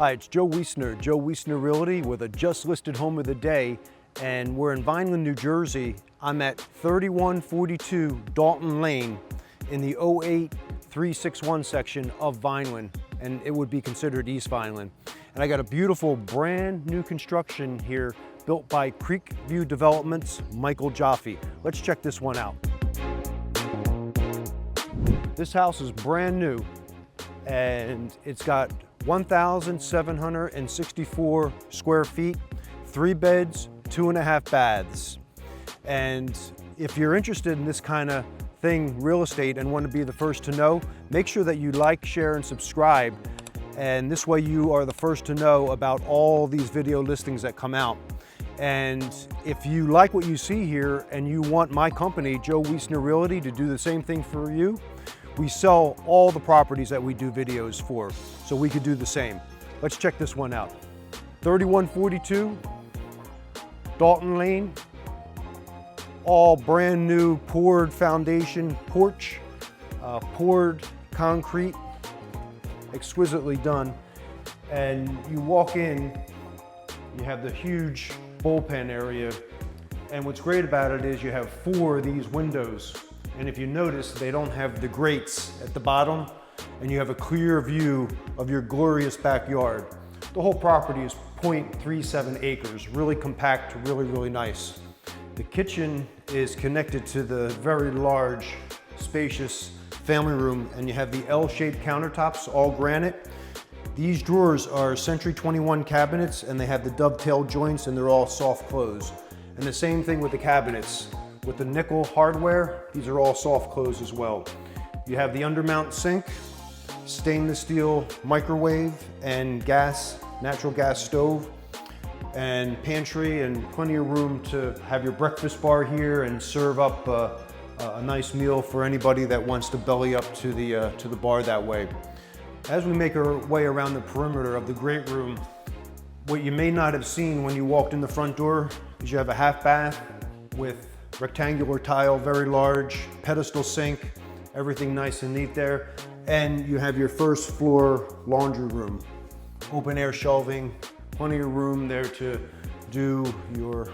Hi, it's Joe Wiessner Realty with a just listed home of the day, and we're in Vineland, New Jersey. I'm at 3142 Daldon Lane in the 08361 section of Vineland, and it would be considered East Vineland. And I got a beautiful brand new construction here built by Creekview Development's Michael Jaffe. Let's check this one out. This house is brand new, and it's got 1,764 square feet, 3 beds, 2.5 baths. And if you're interested in this kind of thing, real estate, and want to be the first to know, make sure that you like, share, and subscribe. And this way you are the first to know about all these video listings that come out. And if you like what you see here and you want my company, Joe Wiessner Realty, to do the same thing for you, we sell all the properties that we do videos for, so we could do the same. Let's check this one out. 3142 Daldon Lane, all brand new poured foundation porch, poured concrete, exquisitely done. And you walk in, you have the huge bullpen area, and what's great about it is you have 4 of these windows. And if you notice, they don't have the grates at the bottom, and you have a clear view of your glorious backyard. The whole property is 0.37 acres, really compact, really nice. The kitchen is connected to the very large, spacious family room, and you have the L-shaped countertops, all granite. These drawers are Century 21 cabinets, and they have the dovetail joints, and they're all soft close. And the same thing with the cabinets. With the nickel hardware, these are all soft close as well. You have the undermount sink, stainless steel microwave, and natural gas stove, and pantry, and plenty of room to have your breakfast bar here and serve up a nice meal for anybody that wants to belly up to the bar that way. As we make our way around the perimeter of the great room, what you may not have seen when you walked in the front door is you have a half bath with rectangular tile, very large, pedestal sink, everything nice and neat there. And you have your first floor laundry room, open air shelving, plenty of room there to do your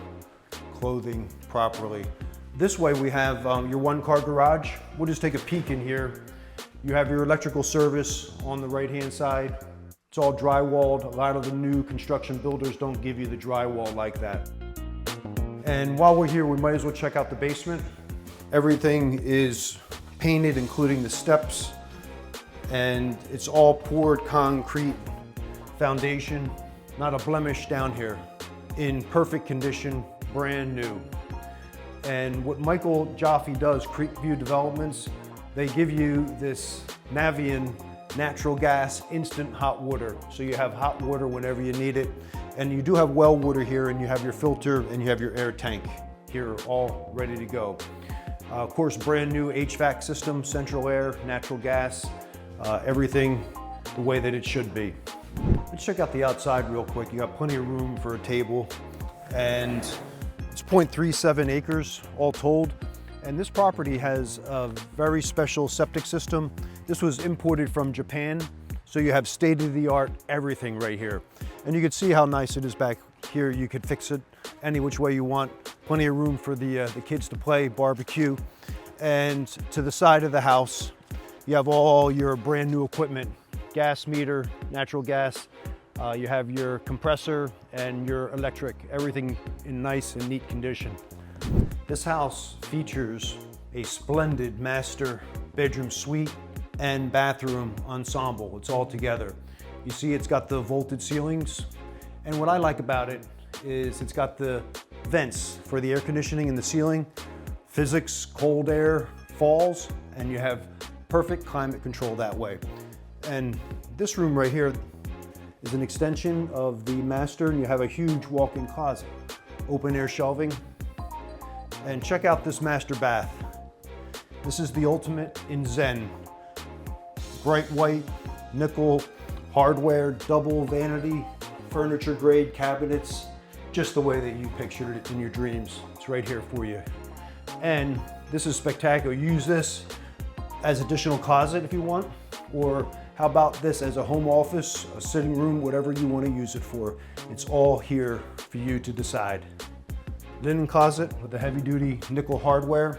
clothing properly. This way we have your 1-car garage. We'll just take a peek in here. You have your electrical service on the right-hand side. It's all drywalled. A lot of the new construction builders don't give you the drywall like that. And while we're here, we might as well check out the basement. Everything is painted, including the steps, and it's all poured concrete foundation. Not a blemish down here. In perfect condition, brand new. And what Michael Jaffe does, Creekview Developments, they give you this Navian natural gas instant hot water. So you have hot water whenever you need it. And you do have well water here, and you have your filter, and you have your air tank here, all ready to go. Of course, brand new HVAC system, central air, natural gas, everything the way that it should be. Let's check out the outside real quick. You got plenty of room for a table, and it's 0.37 acres all told. And this property has a very special septic system. This was imported from Japan, so you have state-of-the-art everything right here. And you can see how nice it is back here. You could fix it any which way you want. Plenty of room for the kids to play, barbecue. And to the side of the house, you have all your brand new equipment. Gas meter, natural gas. You have your compressor and your electric, everything in nice and neat condition. This house features a splendid master bedroom suite and bathroom ensemble. It's all together. You see it's got the vaulted ceilings, and what I like about it is it's got the vents for the air conditioning in the ceiling. Physics, cold air falls, and you have perfect climate control that way. And this room right here is an extension of the master, and you have a huge walk-in closet, open air shelving. And check out this master bath. This is the ultimate in Zen. Bright white, nickel hardware, double vanity, furniture grade cabinets, just the way that you pictured it in your dreams. It's right here for you. And this is spectacular. Use this as additional closet if you want, or How about this as a home office, a sitting room, whatever you want to use it for? It's all here for you to decide. Linen closet with the heavy duty nickel hardware,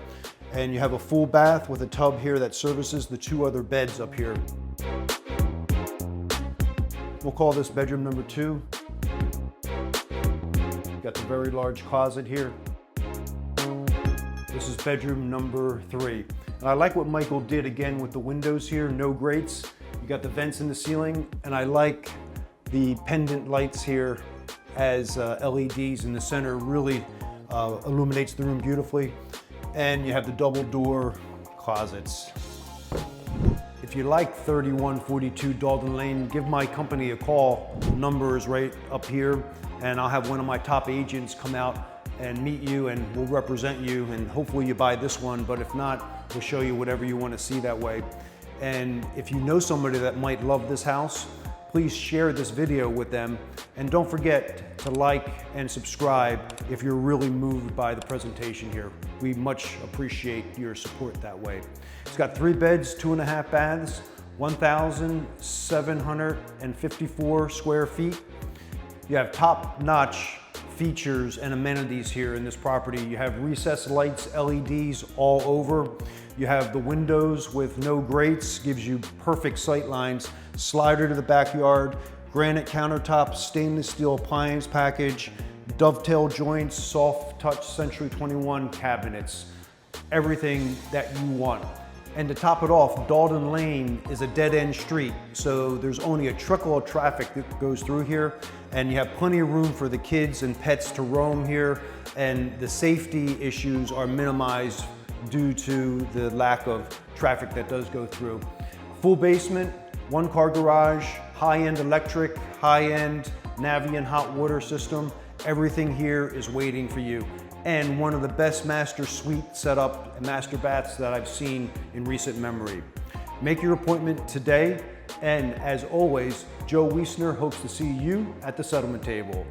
and you have a full bath with a tub here that services the 2 other beds up here. We'll call this bedroom number 2. Got the very large closet here. This is bedroom number 3. And I like what Michael did again with the windows here, no grates. You got the vents in the ceiling, and I like the pendant lights here as LEDs in the center, really illuminates the room beautifully. And you have the double door closets. If you like 3142 Daldon Lane, give my company a call. The number is right up here, and I'll have one of my top agents come out and meet you, and we'll represent you, and hopefully you buy this one, but if not, we'll show you whatever you want to see that way. And if you know somebody that might love this house, please share this video with them, and don't forget to like and subscribe if you're really moved by the presentation here. We much appreciate your support that way. It's got 3 beds, 2.5 baths, 1,754 square feet. You have top-notch features and amenities here in this property. You have recessed lights, LEDs all over. You have the windows with no grates, gives you perfect sight lines. Slider to the backyard, granite countertops, stainless steel appliance package, dovetail joints, soft touch Century 21 cabinets. Everything that you want. And to top it off, Daldon Lane is a dead-end street, so there's only a trickle of traffic that goes through here, and you have plenty of room for the kids and pets to roam here, and the safety issues are minimized due to the lack of traffic that does go through. Full basement, 1-car garage, high-end electric, high-end Navien hot water system. Everything here is waiting for you. And one of the best master suite setup and master baths that I've seen in recent memory. Make your appointment today, and as always, Joe Wiessner hopes to see you at the settlement table.